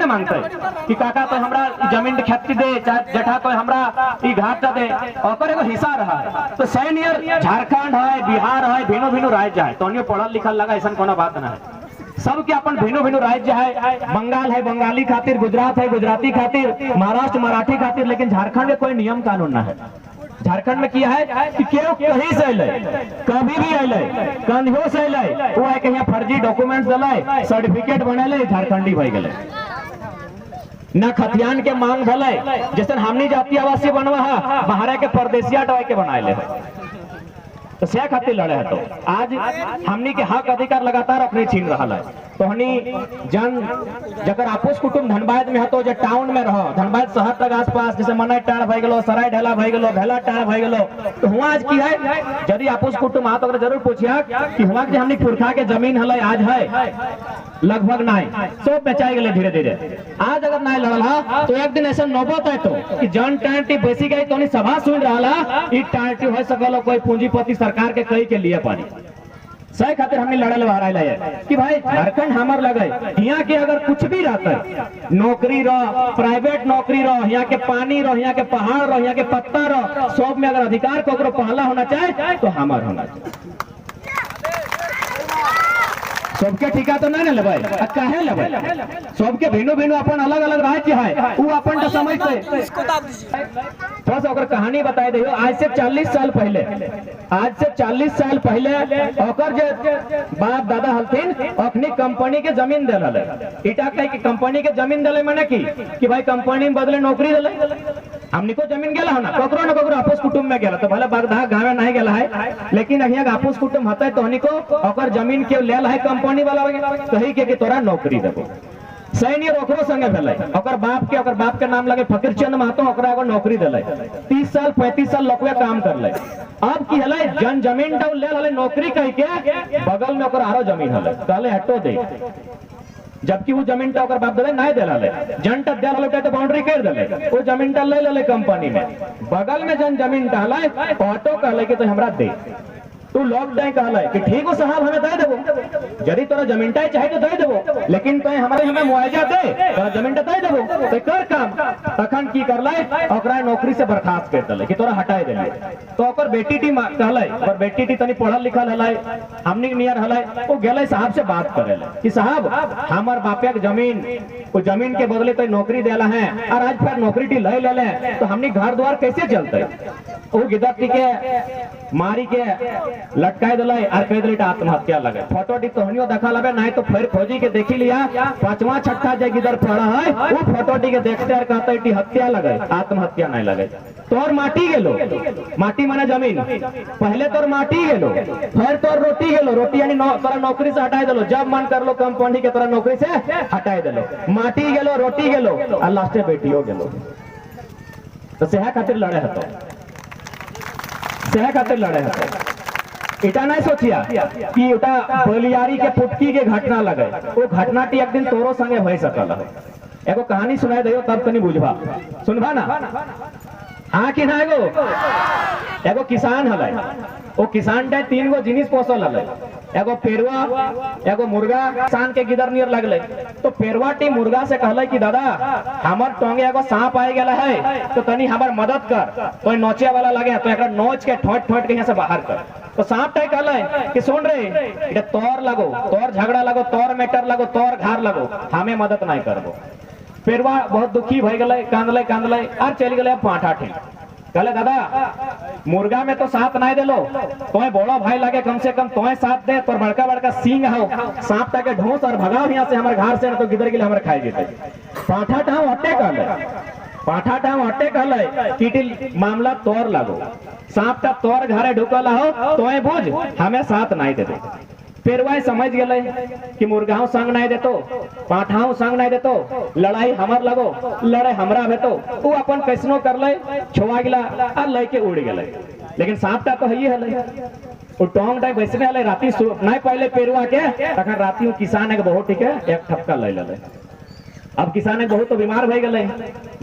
मांगते कि काका तो हमरा जमीन खेती दे, जठा तो हमरा ई घाट दे, और एगो हिस्सा रहा। तो सैन ईयर झारखंड है, बिहार है, भिन्न भिन्न राज्य है, तो पढ़ल लिखल लगा, ऐसा कोनो बात ना है। सबके अपन भिन्न भिन्न राज्य है, बंगाल है बंगाली खातिर, गुजरात है गुजराती खातिर, महाराष्ट्र मराठी खातिर, लेकिन झारखंड में कोई नियम कानून ना है। झारखंड में किया है कि केहू कहीं से अले, कभी भी अले, कन्हो से अले, वो है कि यहाँ फर्जी डॉक्यूमेंट्स दले, सर्टिफिकेट बनेले, झारखंडी भाई गले न खतियान के मांग भले, जैसे हमनी जातीय आवासीय बनवा है, बाहर के परदेसिया डॉय के बनाए ले, तो से खातिर लड़े है। तो आज हमनी के हक अधिकार लगातार अपने छीन रहा है। तो हनी जन जकर आपस कुटुंब धनबाद में हतो, जो टाउन में रहो, धनबाद शहर तक आसपास, जैसे मनई टाण भई गेलो, सराय ढेला भई गेलो, भेला टाण भई गेलो, तो हुआ आज की है यदि आपस कुटुंब आ तो जरूर पूछिया कि हुआ कि हमनी पुरखा के जमीन हले आज है लगभग नहीं, सब बेचाई गए धीरे धीरे। आज अगर नहीं लड़ल हा तो एक दिन ऐसा नौबत है तो कि जन टांटी बेसी गई तो सभा सुन रहा, ई टांटी हो सकल कोई पूंजीपति सरकार के कई के लिए पानी सही खातिर हमने लड़ल बाहर है कि भाई झारखंड हमार लगे, यहाँ के अगर कुछ भी रहता है, नौकरी रहो, प्राइवेट नौकरी रहो, यहाँ के पानी रहो, यहाँ के पहाड़ रहो, यहाँ के पत्ता रहो, सब में अगर अधिकार को पहला होना चाहे तो हमार होना चाहिए। सबके ठिका तो नहीं लेबै, काहे लेबै? सबके भिन्न भिन्न अपन अलग अलग राज्य है, वो अपन तो समझते। थोड़ा सा कहानी बताए दे। आज से 40 साल पहले, आज से 40 साल पहले ओकर जे बाप दादा हलथिन अपनी कंपनी के जमीन दिले, इटा कह कि कंपनी के जमीन दिले माने कि भाई कंपनी में बदले नौकरी दिले, हमनी को जमीन गेला हो ना, ककरो न ककरो आपस कुटुंब में गेला, तो भले बागधा गाँव में नहीं गेला है, लेकिन अहिया आपस कुटुंब हते तो हनी को ओकर जमीन के लेल है कंपनी वाला कही के तोरा नौकरी देबो। सैन्य ओकरो संगे भेलै, ओकर बाप के नाम लगे फकीर चंद महतो, ओकरा एगो नौकरी दिले, 30 साल 35 साल लोकवे काम करले। अब की हले जन जमीन डाउ लेल हले नौकरी कह के बगल में ओकर आरो जमीन हले, कहले हटो दे, जबकि वो जमीन टा ओकर बाप दले नहीं देले, जन टा देले तो बाउंड्री कर देले, वो जमीन टा ले लेले कंपनी में, बगल में जन जमीन टा हले ऑटो कहले कि तो हमरा दे, तू लॉक डाई कहले कि ठीक हो साहब हमें दे देबो, यदि तोरा जमीन टा चाहे तो दे देबो, लेकिन तो हमें मुआवजा दे, तोरा जमीन टा दे देबो, तो कर काम। तखन की करले ओकरा नौकरी से बर्खास्त कर देले कि तोरा हटाए देले। तो ओकर बेटी टी कहले, और बेटी टी तनी पढ़ल लिखल हले, हमनी नियर हले, वो गेले साहब से बात करेले कि साहब हमर बापे के जमीन, वो जमीन के बदले तो नौकरी देला है, और आज फिर नौकरी टी ले ले तो हमनी घर द्वार कैसे चलते? वो गिदर टी के मारी के लटकाए दिले और कह दिले आत्महत्या लगे। फोटो टी तोहनियो देखा लगे, नहीं तो फिर खोजी के देखी लिया, 5वां 6ठा जे गिदर पड़ा है वो फोटो टी के देखते और कहते टी हत्या लगे, आत्महत्या नहीं लगे। तोर माटी गेलो, माटी माने जमीन, पहले तोर माटी गेलो, फिर तोर रोटी गेलो, रोटी यानी तोरा नौकरी से हटाए दिलो, जब मन कर लो कंपनी के तोरा नौकरी से हटाए दिलो, माटी गेलो, रोटी गेलो, और लास्टे बेटियो गेलो। तो सेहा खातिर लड़े हतो, सेहा खातिर लड़े हतो। इटा नहीं सोचिया कि उटा बलियारी के पुटकी के घटना लगे, वो घटना टी एक दिन तोरो संगे हो सकल है। एगो कहानी सुनाए दियो तब तनी बुझबा, सुनबा ना? हाँ कि ना? एगो किसान हले, वो किसान टा 3 गो जिनिस पोसल हले, एगो पेरुआ, एगो मुर्गा। किसान के गिदर नियर लगले, तो पेरुआ टी मुर्गा से कहले कि दादा हमर टोंगे एगो सांप आए गेला है, तो तनी हमर मदद कर, कोई नोचे वाला लगे तो एकरा नोच के ठोट ठोट के यहाँ से बाहर कर। तो सांप टाई कहले कि सुन रे इटा तोर लगो, तोर झगड़ा लगो, तोर मैटर लगो, तोर घर लगो, हमें मदद नहीं करबो। पेरुआ बहुत दुखी भई गले, कांदले कांदले और चल गए पाठा ठीक। कहले दादा मुर्गा में तो साथ नहीं देलो, तोय बड़ा भाई लगे, कम से कम तोय साथ दे, तोर बड़का बड़का सींग हो, सांप टाके ढोस और भगाओ यहाँ से हमारे घर से, न तो गिदर के लिए हमारे खाई जेते। पाठा ठाव हटे कहले, पाठा ठाव हटे कहले कीटी मामला तोर लागो, सांप टा तोर घरे ढुकल हो, तोय बुझ हमें साथ नहीं दे दे। पेरुआ समझ गए कि मुर्गाओं संग नहीं देतो, पाठाओं संग नहीं देतो, लड़ाई हमर लगो, लड़ाई हमरा भेतो, वो अपन कैसनो कर ले, छोआ गिला और लेके उड़ गए। लेकिन सांपटा तो है हले, वो टोंग टाइप वैसे हले, राती नहीं पहले पेरुआ के तखन राती किसान के बहुत ठीक है एक ठपका ले ले। अब किसान बहुत तो बीमार भई गए,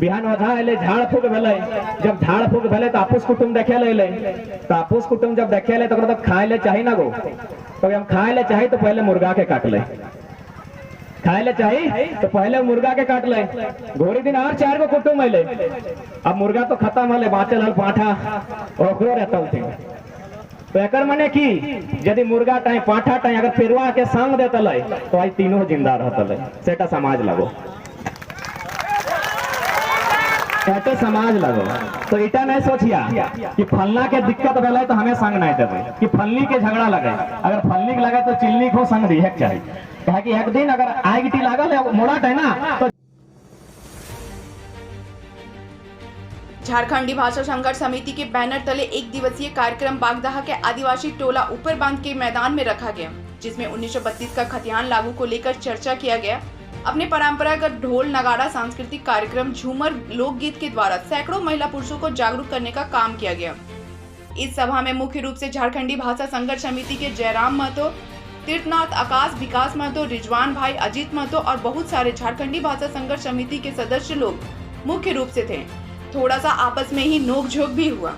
बिहान ओझा अले, झाड़ फूक भेले, जब झाड़ फूक भेले तो आपस कुटुंब देखे ले, तो आपस कुटुंब जब देखे ले तो खाए ले चाहिए ना गो, तो हम खाए ले चाहिए तो पहले मुर्गा के काट ले, खाए ले चाहिए तो पहले मुर्गा के काट ले, घोड़ी दिन और 4 गो कुटुम ले। अब मुर्गा तो खत्म हले, बाँचल हल पाठा ओकरो रहता थे। तो एक मने की यदि मुर्गा टाइम पाठा टाइम अगर पेरुआ के संग देता ले तो आई तीनों जिंदा रहता ले। सेटा समाज लगो, सेटा समाज लगो। तो इटा नहीं सोचिया कि फलना के दिक्कत रहे तो हमें संग नहीं देवे, कि फलनी के झगड़ा लगे। अगर फलनी के लगे तो चिल्ली को संग दी चाहिए, कहा कि एक दिन अगर आग लागल मोड़ा है ना तो। झारखंडी भाषा संघर्ष समिति के बैनर तले एक दिवसीय कार्यक्रम बागदहा के आदिवासी टोला ऊपर बांध के मैदान में रखा गया, जिसमें 1932 का खतियान लागू को लेकर चर्चा किया गया। अपने परंपरागत ढोल नगाड़ा सांस्कृतिक कार्यक्रम झूमर लोकगीत के द्वारा सैकड़ों महिला पुरुषों को जागरूक करने का काम किया गया। इस सभा में मुख्य रूप से झारखंडी भाषा संघर्ष समिति के जयराम महतो, तीर्थनाथ, आकाश, विकास महतो, रिजवान भाई, अजीत महतो और बहुत सारे झारखंडी भाषा संघर्ष समिति के सदस्य लोग मुख्य रूप से थे। थोड़ा सा आपस में ही नोकझोंक भी हुआ।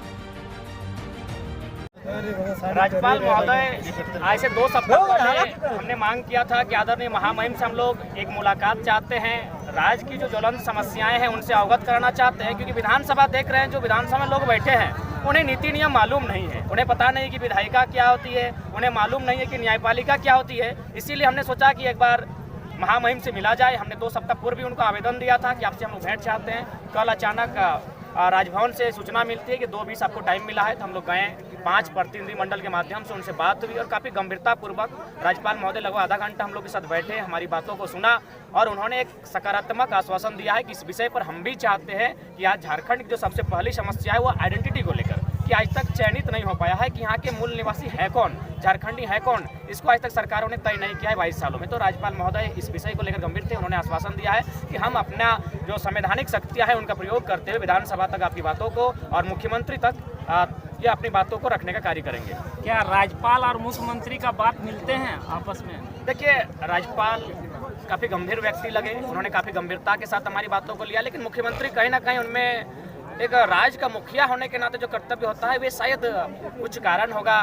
राज्यपाल महोदय, आज से 2 सप्ताह पहले हमने मांग किया था कि आदरणीय महामहिम से हम लोग एक मुलाकात चाहते हैं, राज्य की जो ज्वलंत समस्याएं हैं उनसे अवगत कराना चाहते हैं। क्योंकि विधानसभा देख रहे हैं, जो विधानसभा में लोग बैठे हैं उन्हें नीति नियम मालूम नहीं है, उन्हें पता नहीं कि विधायिका क्या होती है, उन्हें मालूम नहीं है कि न्यायपालिका क्या होती है। इसीलिए हमने सोचा कि एक बार महामहिम से मिला जाए। हमने 2 सप्ताह पूर्व भी उनको आवेदन दिया था कि आपसे हम लोग भेंट चाहते हैं। कल अचानक राजभवन से सूचना मिलती है कि 2:20 आपको टाइम मिला है, तो हम लोग गए। 5 प्रतिनिधि मंडल के माध्यम से उनसे बात हुई और काफ़ी गंभीरता पूर्वक राज्यपाल महोदय लगभग आधा घंटा हम लोग के साथ बैठे, हमारी बातों को सुना और उन्होंने एक सकारात्मक आश्वासन दिया है कि इस विषय पर हम भी चाहते हैं कि आज झारखंड की जो सबसे पहली समस्या है वो आइडेंटिटी को लेकर, कि आज तक चयनित नहीं हो पाया है कि यहाँ के मूल निवासी है कौन, झारखंडी है कौन, इसको आज तक सरकारों ने तय नहीं किया है 22 सालों में। तो राज्यपाल महोदय इस विषय को लेकर गंभीर थे। उन्होंने आश्वासन दिया है कि हम अपना जो संवैधानिक शक्तियाँ हैं उनका प्रयोग करते हुए विधानसभा तक आपकी बातों को और मुख्यमंत्री तक ये अपनी बातों को रखने का कार्य करेंगे। क्या राज्यपाल और मुख्यमंत्री का बात मिलते हैं आपस में? देखिए, राज्यपाल काफ़ी गंभीर व्यक्ति लगे, उन्होंने काफ़ी गंभीरता के साथ हमारी बातों को लिया। लेकिन मुख्यमंत्री कहीं ना कहीं उनमें एक राज्य का मुखिया होने के नाते जो कर्तव्य होता है वे शायद कुछ कारण होगा,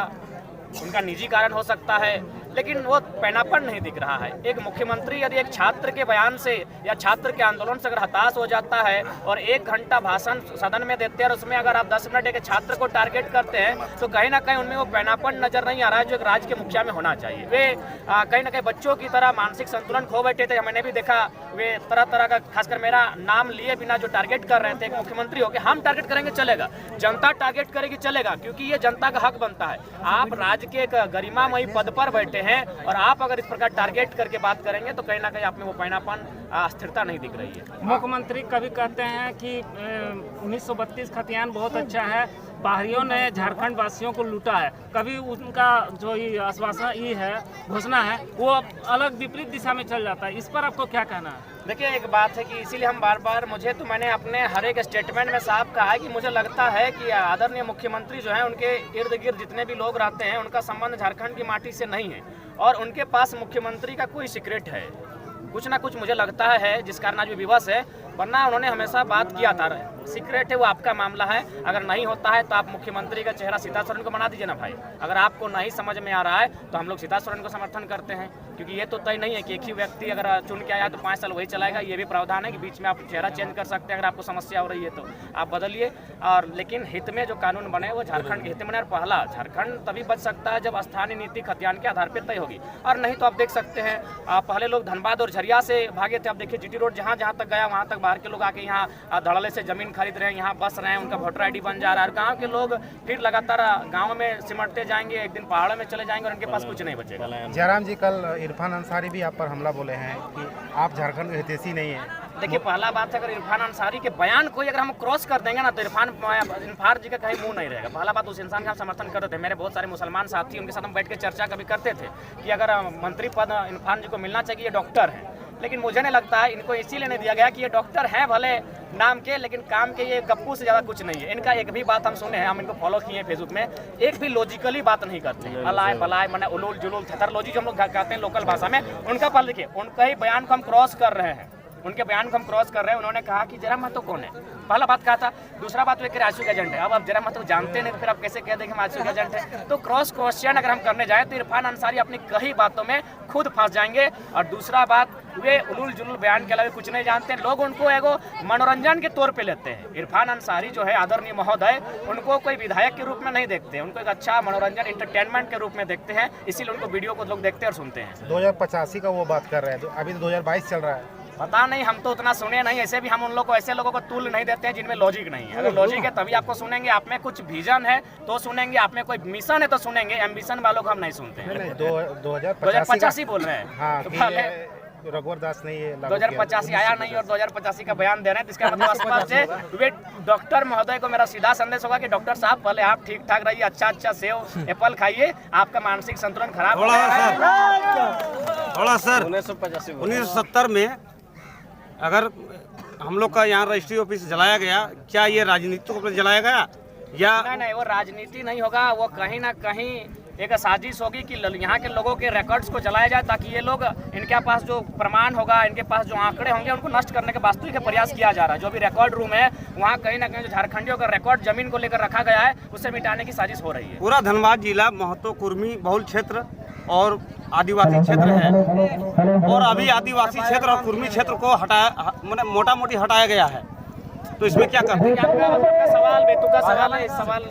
उनका निजी कारण हो सकता है, लेकिन वो पैनापन नहीं दिख रहा है। एक मुख्यमंत्री यदि एक छात्र के बयान से या छात्र के आंदोलन से अगर हताश हो जाता है और 1 घंटा भाषण सदन में देते हैं और उसमें अगर आप 10 मिनट एक छात्र को टारगेट करते हैं तो कहीं ना कहीं उनमें वो पैनापन नजर नहीं आ रहा है जो एक राज्य के मुखिया में होना चाहिए। वे कहीं ना कहीं बच्चों की तरह मानसिक संतुलन खो बैठे थे। मैंने भी देखा वे तरह तरह का, खासकर मेरा नाम लिए बिना जो टारगेट कर रहे थे। एक मुख्यमंत्री हो के हम टारगेट करेंगे चलेगा, जनता टारगेट करेगी चलेगा, क्योंकि ये जनता का हक बनता है। आप राज्य के एक गरिमामयी पद पर बैठे हैं और आप अगर इस प्रकार टारगेट करके बात करेंगे तो कहीं ना कहीं आप में वो पैनापन, स्थिरता नहीं दिख रही है। मुख्यमंत्री कभी कहते हैं कि 1932 खतियान बहुत अच्छा है, बाहरियों ने झारखंड वासियों को लूटा है। कभी उनका जो ये आश्वासन ये है, घोषणा है, वो अलग विपरीत दिशा में चल जाता है। इस पर आपको क्या कहना है? देखिए, एक बात है कि इसीलिए हम बार बार, मैंने अपने हर एक स्टेटमेंट में साफ कहा है कि मुझे लगता है कि आदरणीय मुख्यमंत्री जो है उनके इर्द गिर्द जितने भी लोग रहते हैं उनका संबंध झारखंड की माटी से नहीं है और उनके पास मुख्यमंत्री का कोई सीक्रेट है, कुछ ना कुछ मुझे लगता है जिस कारण आज भी विवश है। वरना उन्होंने हमेशा बात किया था, सीक्रेट है वो आपका मामला है, अगर नहीं होता है तो आप मुख्यमंत्री का चेहरा सीता सोरेन को बना दीजिए ना भाई। अगर आपको नहीं समझ में आ रहा है तो हम लोग सीता सोरेन को समर्थन करते हैं, क्योंकि ये तो तय नहीं है कि एक ही व्यक्ति अगर चुन के आया तो 5 साल वही चलाएगा। ये भी प्रावधान है कि बीच में आप चेहरा चेंज कर सकते हैं, अगर आपको समस्या हो रही है तो आप बदलिए। और लेकिन हित में जो कानून बने वो झारखंड के हित में बने। और पहला झारखंड तभी बच सकता है जब स्थानीय नीति खतियान के आधार पर तय होगी, और नहीं तो आप देख सकते हैं पहले लोग धनबाद और झरिया से भागे थे। अब देखिए जीटी रोड जहाँ जहाँ तक गया वहाँ तक बाहर के लोग आके यहाँ धड़ल्ले से जमीन खरीद रहे हैं, यहाँ बस रहे हैं, उनका वोटर आईडी बन जा रहा है। और गांव के लोग फिर लगातार गांव में सिमटते जाएंगे, एक दिन पहाड़ों में चले जाएंगे और उनके पास कुछ नहीं बचेगा। जयराम जी, कल इरफान अंसारी भी आप पर हमला बोले हैं कि आप झारखंड के हितैषी नहीं है। देखिए, पहला बात है अगर इरफान अंसारी के बयान कोई अगर हम क्रॉस कर देंगे ना तो इरफान जी का कहीं मुंह नहीं रहेगा। पहला बात, उस इंसान का हम समर्थन करते थे। मेरे बहुत सारे मुसलमान साथी, उनके साथ हम बैठ के चर्चा कभी करते थे कि अगर मंत्री पद इरफान जी को मिलना चाहिए, ये डॉक्टर हैं। लेकिन मुझे नहीं लगता है इनको इसीलिए नहीं दिया गया कि ये डॉक्टर हैं भले नाम के, लेकिन काम के ये गप्पू से ज़्यादा कुछ नहीं है। इनका एक भी बात हम सुने हैं, हम इनको फॉलो किए हैं फेसबुक में, एक भी लॉजिकली बात नहीं करते हैं। अलाय बलाय मने उलूल जुलूल थेथरलॉजी जो हम लोग कहते हैं लोकल भाषा में, उनका पल देखिए, उनका ही बयान को हम क्रॉस कर रहे हैं। उनके बयान को हम क्रॉस कर रहे हैं। उन्होंने कहा कि जरा महतो कौन है, पहला बात कहा था। दूसरा बात वो कि आशू का एजेंट है। अब आप जरा महतो जानते नहीं, फिर आप कैसे कह दें कि हम आशू का एजेंट है? तो क्रॉस क्वेश्चन अगर हम करने जाए तो इरफान अंसारी अपनी कई बातों में खुद फंस जाएंगे। और दूसरा बात, वे उलूल जुलूल बयान के अलावा कुछ नहीं जानते। लोग उनको एगो मनोरंजन के तौर पे लेते हैं। इरफान अंसारी जो है आदरणीय महोदय, उनको कोई विधायक के रूप में नहीं देखते, उनको एक अच्छा मनोरंजन इंटरटेनमेंट के रूप में देखते हैं। इसीलिए उनको वीडियो को लोग देखते और सुनते हैं। 2085 का वो बात कर रहे हैं, अभी तो 2022 चल रहा है। पता नहीं, हम तो उतना सुने नहीं। ऐसे भी हम उन लोग को, ऐसे लोगों को तुल नहीं देते हैं जिनमें लॉजिक नहीं है। अगर लॉजिक है तभी आपको सुनेंगे, आप में कुछ विजन है तो सुनेंगे, आप में कोई मिशन है तो सुनेंगे। एम्बिशन वालों को हम नहीं सुनते हैं। 2085 बोल रहे हैं। हाँ, तो पहले रघुवर दास ने ये 2085 आया नहीं और 2085 का बयान दे रहे हैं, जिसका मतलब स्पष्ट है। वे डॉक्टर महोदय को मेरा सीधा संदेश होगा कि डॉक्टर साहब पहले आप ठीक ठाक रहिए, अच्छा सेव एप्पल खाइए, आपका मानसिक संतुलन खराब हो रहा है। थोड़ा सर 1970 में अगर हम लोग का यहाँ रजिस्ट्री ऑफिस जलाया गया, क्या ये राजनीति को जलाया गया या नहीं, वो राजनीति नहीं होगा। वो कहीं ना कहीं एक साजिश होगी कि यहाँ के लोगों के रिकॉर्ड्स को जलाया जाए, ताकि ये लोग, इनके पास जो प्रमाण होगा, इनके पास जो आंकड़े होंगे, उनको नष्ट करने का वास्तविक प्रयास किया जा रहा है। जो भी रिकॉर्ड रूम है वहाँ कहीं ना कहीं जो झारखंडियों का रिकॉर्ड जमीन को लेकर रखा गया है, उसे मिटाने की साजिश हो रही है। पूरा धनबाद जिला महतो कुर्मी बहुल क्षेत्र और आदिवासी क्षेत्र है, और अभी आदिवासी क्षेत्र और कुर्मी क्षेत्र को हटाया, मतलब मोटा मोटी हटाया गया है। तो इसमें क्या करते हैं? आपका सवाल बेतुका सवाल है। इस सवाल